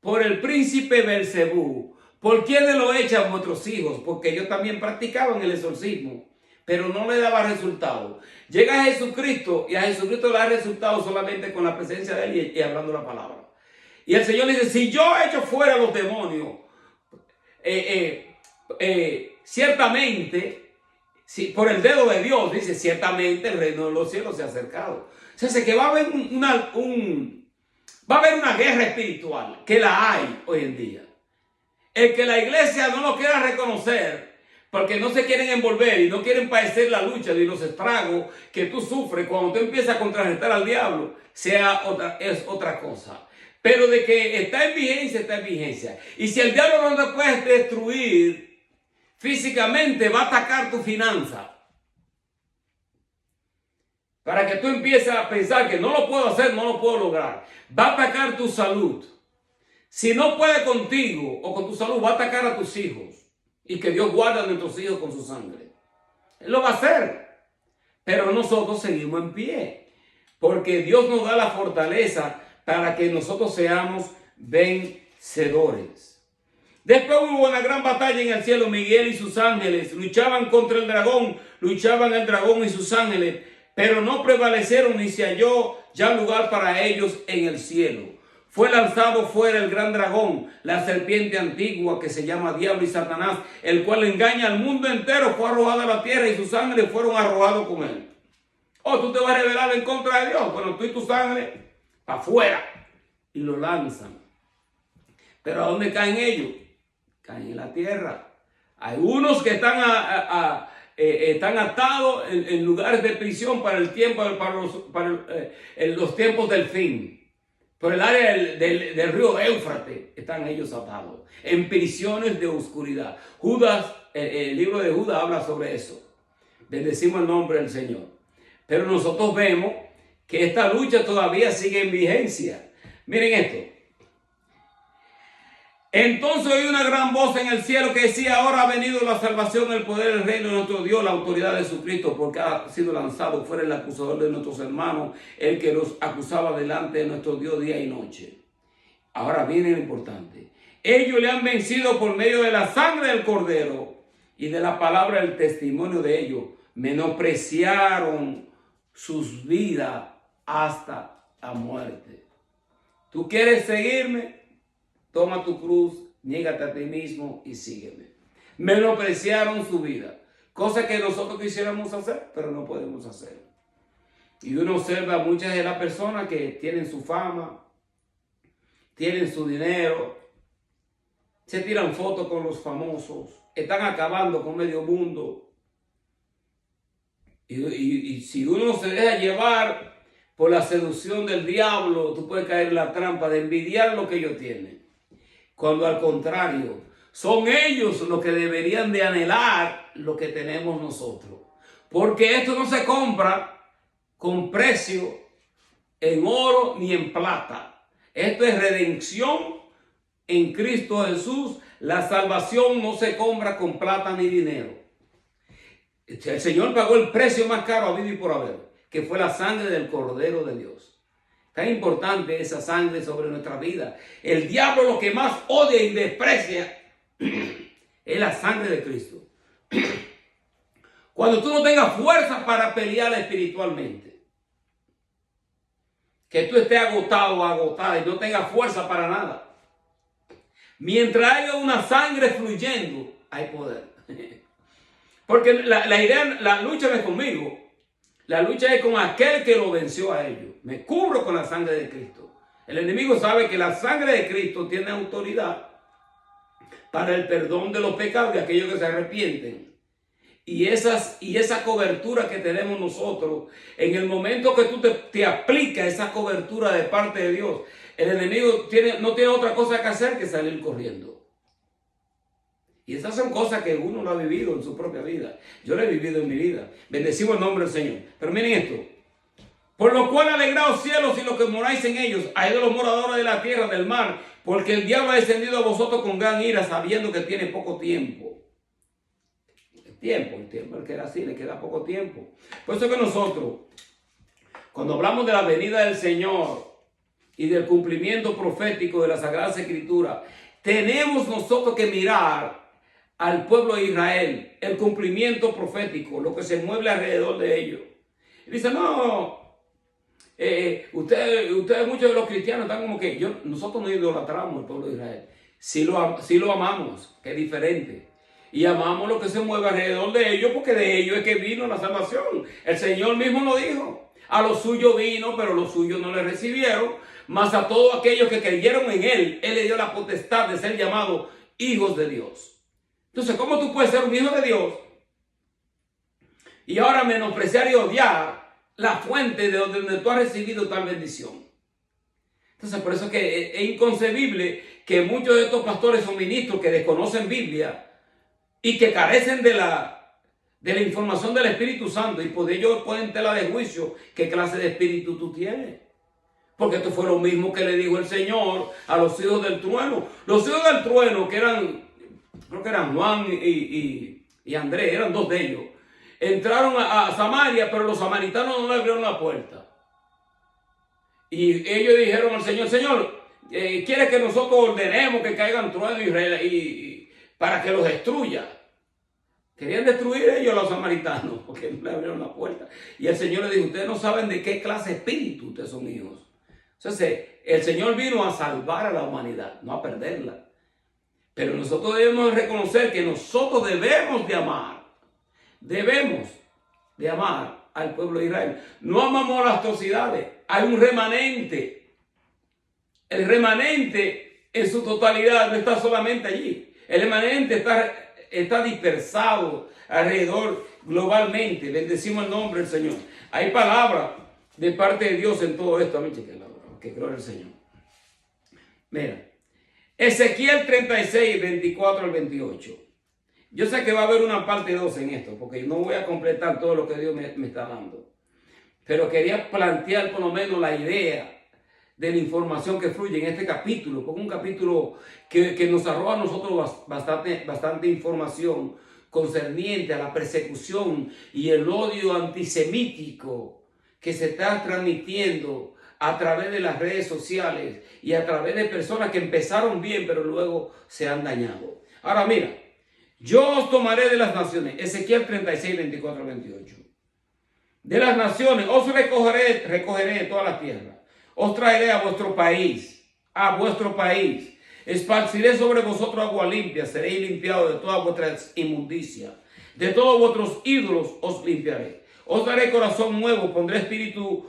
por el príncipe Belcebú, ¿por quién le lo echan vuestros hijos? Porque ellos también practicaban el exorcismo, pero no le daba resultado. Llega a Jesucristo y a Jesucristo le da resultado solamente con la presencia de él y hablando la palabra. Y el Señor le dice, si yo echo fuera los demonios, ciertamente, si por el dedo de Dios, dice, ciertamente el reino de los cielos se ha acercado. O sea, que va a haber una guerra espiritual, que la hay hoy en día. El que la iglesia no lo quiera reconocer, porque no se quieren envolver y no quieren padecer la lucha y los estragos que tú sufres cuando tú empiezas a contrarrestar al diablo, es otra cosa. Pero de que está en vigencia, está en vigencia. Y si el diablo no te puede destruir físicamente, va a atacar tu finanza. Para que tú empieces a pensar que no lo puedo hacer, no lo puedo lograr. Va a atacar tu salud. Si no puede contigo o con tu salud, va a atacar a tus hijos. Y que Dios guarde a nuestros hijos con su sangre. Él lo va a hacer. Pero nosotros seguimos en pie. Porque Dios nos da la fortaleza para que nosotros seamos vencedores. Después hubo una gran batalla en el cielo. Miguel y sus ángeles luchaban contra el dragón. Luchaban el dragón y sus ángeles. Pero no prevalecieron ni se halló ya lugar para ellos en el cielo. Fue lanzado fuera el gran dragón, la serpiente antigua que se llama Diablo y Satanás, el cual engaña al mundo entero. Fue arrojado a la tierra y su sangre fueron arrojados con él. Oh, tú te vas a rebelar en contra de Dios. Bueno, tú y tu sangre para afuera. Y lo lanzan. Pero ¿a dónde caen ellos? Caen en la tierra. Hay unos que están atados en lugares de prisión para el tiempo, los tiempos del fin. Por el área del río Éufrates están ellos atados, en prisiones de oscuridad. Judas, el libro de Judas habla sobre eso. Bendecimos el nombre del Señor. Pero nosotros vemos que esta lucha todavía sigue en vigencia. Miren esto. Entonces oí una gran voz en el cielo que decía: ahora ha venido la salvación, el poder, el reino de nuestro Dios, la autoridad de Jesucristo, porque ha sido lanzado fuera el acusador de nuestros hermanos, el que los acusaba delante de nuestro Dios día y noche. Ahora viene lo importante. Ellos le han vencido por medio de la sangre del Cordero y de la palabra del testimonio de ellos. Menospreciaron sus vidas hasta la muerte. ¿Tú quieres seguirme? Toma tu cruz, niégate a ti mismo y sígueme. Menospreciaron su vida. Cosa que nosotros quisiéramos hacer, pero no podemos hacer. Y uno observa muchas de las personas que tienen su fama, tienen su dinero, se tiran fotos con los famosos, están acabando con medio mundo. Y si uno se deja llevar por la seducción del diablo, tú puedes caer en la trampa de envidiar lo que ellos tienen. Cuando al contrario, son ellos los que deberían de anhelar lo que tenemos nosotros. Porque esto no se compra con precio en oro ni en plata. Esto es redención en Cristo Jesús. La salvación no se compra con plata ni dinero. El Señor pagó el precio más caro habido y por haber, que fue la sangre del Cordero de Dios. Tan importante esa sangre sobre nuestra vida. El diablo lo que más odia y desprecia es la sangre de Cristo. Cuando tú no tengas fuerza para pelear espiritualmente, que tú estés agotado o agotada y no tengas fuerza para nada, mientras haya una sangre fluyendo, hay poder. Porque la lucha no es conmigo. La lucha es con aquel que lo venció a ellos. Me cubro con la sangre de Cristo. El enemigo sabe que la sangre de Cristo tiene autoridad para el perdón de los pecados de aquellos que se arrepienten. Y esa cobertura que tenemos nosotros, en el momento que tú te aplicas esa cobertura de parte de Dios, el enemigo no tiene otra cosa que hacer que salir corriendo. Y esas son cosas que uno lo ha vivido en su propia vida. Yo lo he vivido en mi vida. Bendecimos el nombre del Señor. Pero miren esto. Por lo cual alegraos cielos y los que moráis en ellos, hay de los moradores de la tierra, del mar, porque el diablo ha descendido a vosotros con gran ira, sabiendo que tiene poco tiempo. El tiempo, el que era así, le queda poco tiempo. Por eso que nosotros, cuando hablamos de la venida del Señor y del cumplimiento profético de la Sagrada Escritura, tenemos nosotros que mirar al pueblo de Israel, el cumplimiento profético, lo que se mueve alrededor de ellos. Y dice, no, ustedes muchos de los cristianos están como que, nosotros no idolatramos al pueblo de Israel. Sí lo amamos, que es diferente. Y amamos lo que se mueve alrededor de ellos, porque de ellos es que vino la salvación. El Señor mismo lo dijo. A los suyos vino, pero los suyos no le recibieron. Mas a todos aquellos que creyeron en Él, Él le dio la potestad de ser llamados hijos de Dios. Entonces, ¿cómo tú puedes ser un hijo de Dios y ahora menospreciar y odiar la fuente de donde tú has recibido tal bendición? Entonces, por eso es que es inconcebible que muchos de estos pastores o ministros que desconocen Biblia y que carecen de la información del Espíritu Santo, y por ello pueden tela de juicio qué clase de espíritu tú tienes. Porque esto fue lo mismo que le dijo el Señor a los hijos del trueno. Los hijos del trueno, que creo que eran Juan y Andrés, eran dos de ellos, entraron a Samaria, pero los samaritanos no le abrieron la puerta. Y ellos dijeron al Señor, Señor, ¿quiere que nosotros ordenemos que caigan truenos Israel para que los destruya? Querían destruir ellos a los samaritanos porque no le abrieron la puerta. Y el Señor le dijo, ustedes no saben de qué clase de espíritu ustedes son hijos. Entonces, El Señor vino a salvar a la humanidad, no a perderla. Pero nosotros debemos reconocer que nosotros debemos de amar al pueblo de Israel. No amamos las atrocidades, hay un remanente. El remanente en su totalidad no está solamente allí. El remanente está dispersado alrededor globalmente. Bendecimos el nombre del Señor. Hay palabras de parte de Dios en todo esto. Que gloria al Señor. Mira, Ezequiel 36, 24 al 28. Yo sé que va a haber una parte 2 en esto, porque no voy a completar todo lo que Dios me está dando. Pero quería plantear por lo menos la idea de la información que fluye en este capítulo, porque es un capítulo que nos arroja a nosotros bastante información concerniente a la persecución y el odio antisemítico que se está transmitiendo a través de las redes sociales y a través de personas que empezaron bien pero luego se han dañado. Ahora mira, yo os tomaré de las naciones, Ezequiel 36, 24 al 28. De las naciones os recogeré de todas las tierras. Os traeré a vuestro país, esparciré sobre vosotros agua limpia, seréis limpiados de todas vuestras inmundicias, de todos vuestros ídolos os limpiaré. Os daré corazón nuevo, pondré espíritu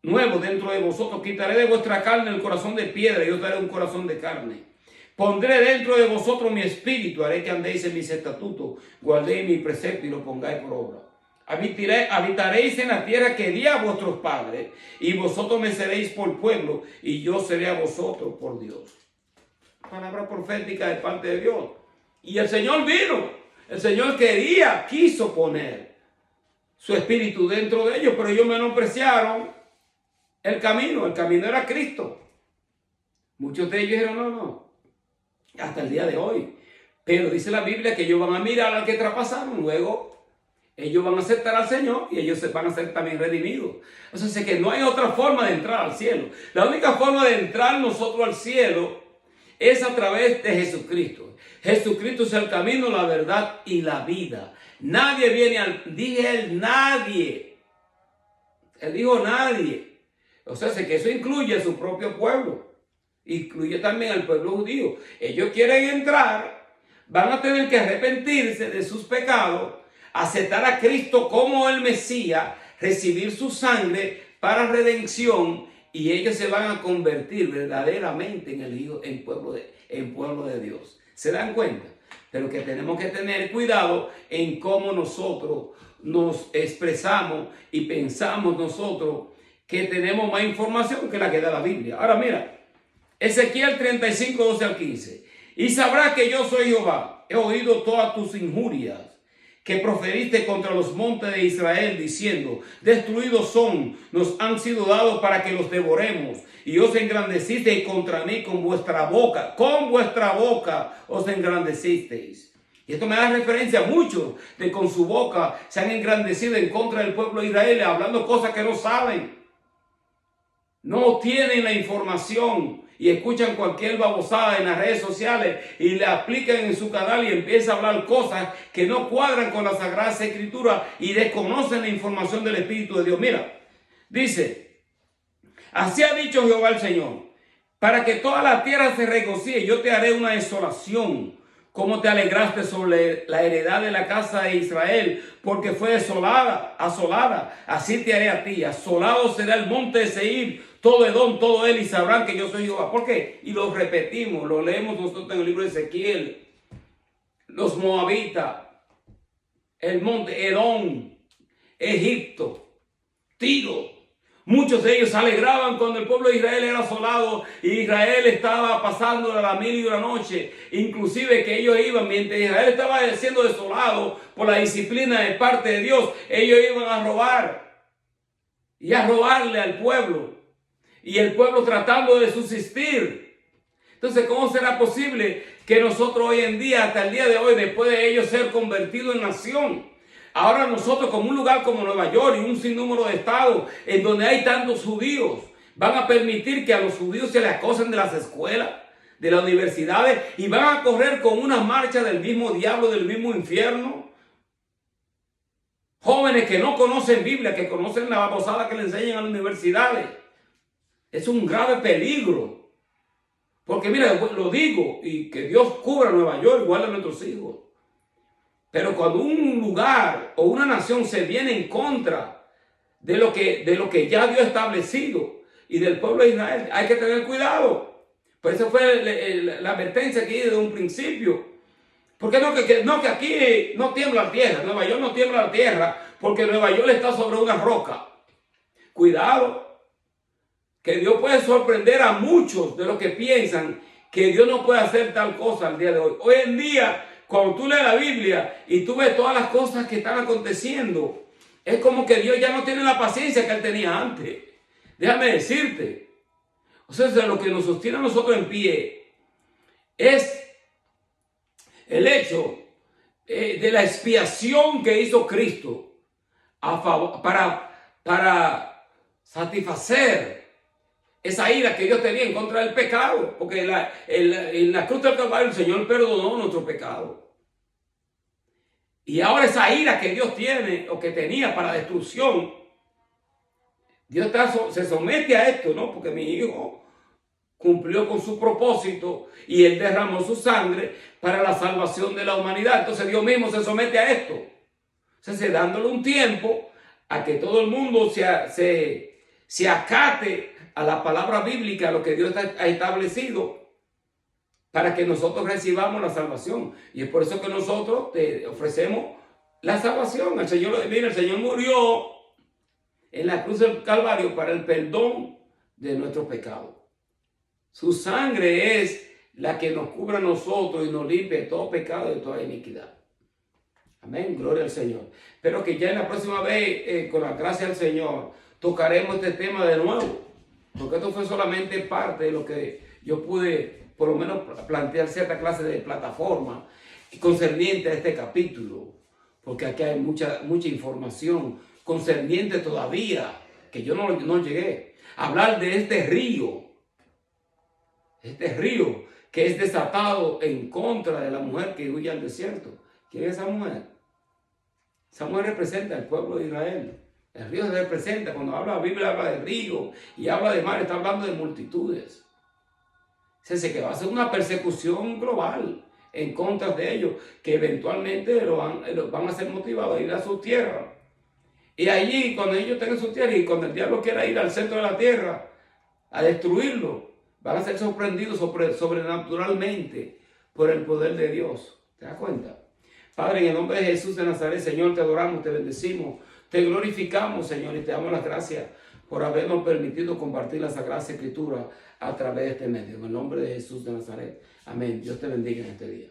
nuevo dentro de vosotros, quitaré de vuestra carne el corazón de piedra y os daré un corazón de carne. Pondré dentro de vosotros mi espíritu, haré que andéis en mis estatutos, guardéis mi precepto y lo pongáis por obra. Habitaréis en la tierra que di a vuestros padres, y vosotros me seréis por pueblo, y yo seré a vosotros por Dios. Palabra profética de parte de Dios. Y el Señor vino. El Señor quiso poner su espíritu dentro de ellos, pero ellos menospreciaron el camino. El camino era Cristo. Muchos de ellos dijeron, no. Hasta el día de hoy. Pero dice la Biblia que ellos van a mirar al que traspasaron, luego ellos van a aceptar al Señor y ellos van a ser también redimidos. O sea, sé que no hay otra forma de entrar al cielo. La única forma de entrar nosotros al cielo es a través de Jesucristo. Jesucristo es el camino, la verdad y la vida. Nadie viene dije él, nadie. Él dijo nadie. O sea, sé que eso incluye a su propio pueblo. Incluye también al pueblo judío. Ellos quieren entrar, van a tener que arrepentirse de sus pecados, aceptar a Cristo como el Mesías, recibir su sangre para redención, y ellos se van a convertir verdaderamente en pueblo de Dios. ¿Se dan cuenta? Pero que tenemos que tener cuidado en cómo nosotros nos expresamos y pensamos nosotros que tenemos más información que la que da la Biblia. Ahora mira, Ezequiel 35, 12 al 15. Y sabrás que yo soy Jehová. He oído todas tus injurias que proferiste contra los montes de Israel, diciendo, destruidos son, nos han sido dados para que los devoremos. Y os engrandecisteis contra mí con vuestra boca os engrandecisteis. Y esto me da referencia a muchos de con su boca se han engrandecido en contra del pueblo de Israel, hablando cosas que no saben. No tienen la información y escuchan cualquier babosada en las redes sociales y le aplican en su canal y empiezan a hablar cosas que no cuadran con las Sagradas Escrituras y desconocen la información del Espíritu de Dios. Mira, dice, así ha dicho Jehová el Señor, para que toda la tierra se regocije, yo te haré una desolación, como te alegraste sobre la heredad de la casa de Israel, porque fue asolada, así te haré a ti. Asolado será el monte de Seir, todo Edom, todo él, y sabrán que yo soy Jehová. ¿Por qué? Y lo repetimos, lo leemos nosotros en el libro de Ezequiel. Los moabitas, el monte Edom, Egipto, Tiro. Muchos de ellos se alegraban cuando el pueblo de Israel era asolado y Israel estaba pasando a la 1:00 noche. Inclusive que ellos iban, mientras Israel estaba siendo desolado por la disciplina de parte de Dios, ellos iban a robar y a robarle al pueblo. Y el pueblo tratando de subsistir. Entonces, ¿cómo será posible que nosotros hoy en día, hasta el día de hoy, después de ellos ser convertidos en nación, ahora nosotros como un lugar como Nueva York y un sinnúmero de estados en donde hay tantos judíos, van a permitir que a los judíos se les acosen de las escuelas, de las universidades, y van a correr con una marcha del mismo diablo, del mismo infierno? Jóvenes que no conocen Biblia, que conocen la babosada que le enseñan a las universidades. Es un grave peligro. Porque mira, lo digo, y que Dios cubra Nueva York, igual a nuestros hijos. Pero cuando un lugar o una nación se viene en contra de lo que ya Dios ha establecido y del pueblo de Israel, hay que tener cuidado. Por eso fue la advertencia que desde un principio. Porque no que aquí no tiembla la tierra, Nueva York no tiembla la tierra, porque Nueva York está sobre una roca. Cuidado, que Dios puede sorprender a muchos de los que piensan que Dios no puede hacer tal cosa al día de hoy. Hoy en día, cuando tú lees la Biblia y tú ves todas las cosas que están aconteciendo, es como que Dios ya no tiene la paciencia que Él tenía antes. Déjame decirte. O sea, lo que nos sostiene a nosotros en pie es el hecho de la expiación que hizo Cristo para satisfacer esa ira que Dios tenía en contra del pecado. Porque en la cruz del Calvario el Señor perdonó nuestro pecado. Y ahora esa ira que Dios tiene o que tenía para destrucción, Dios se somete a esto, ¿no? Porque mi hijo cumplió con su propósito y Él derramó su sangre para la salvación de la humanidad. Entonces Dios mismo se somete a esto. O sea, dándole un tiempo a que todo el mundo se acate a la palabra bíblica, a lo que Dios ha establecido, para que nosotros recibamos la salvación. Y es por eso que nosotros te ofrecemos la salvación. El Señor murió en la cruz del Calvario para el perdón de nuestros pecados. Su sangre es la que nos cubre a nosotros y nos limpia de todo pecado y de toda iniquidad. Amén, gloria al Señor. Pero que ya en la próxima vez, con la gracia del Señor, tocaremos este tema de nuevo. Porque esto fue solamente parte de lo que yo pude, por lo menos, plantear cierta clase de plataforma concerniente a este capítulo. Porque aquí hay mucha información concerniente todavía, que yo no llegué a hablar de este río que es desatado en contra de la mujer que huye al desierto. ¿Quién es esa mujer? Esa mujer representa al pueblo de Israel. El río se representa, cuando habla la Biblia, habla de río y habla de mar, está hablando de multitudes. Se dice que va a ser una persecución global en contra de ellos, que eventualmente van a ser motivados a ir a su tierra. Y allí, cuando ellos tengan su tierra y cuando el diablo quiera ir al centro de la tierra a destruirlo, van a ser sorprendidos sobrenaturalmente por el poder de Dios. ¿Te das cuenta? Padre, en el nombre de Jesús de Nazaret, Señor, te adoramos, te bendecimos, te glorificamos, Señor, y te damos las gracias por habernos permitido compartir la Sagrada Escritura a través de este medio. En el nombre de Jesús de Nazaret. Amén. Dios te bendiga en este día.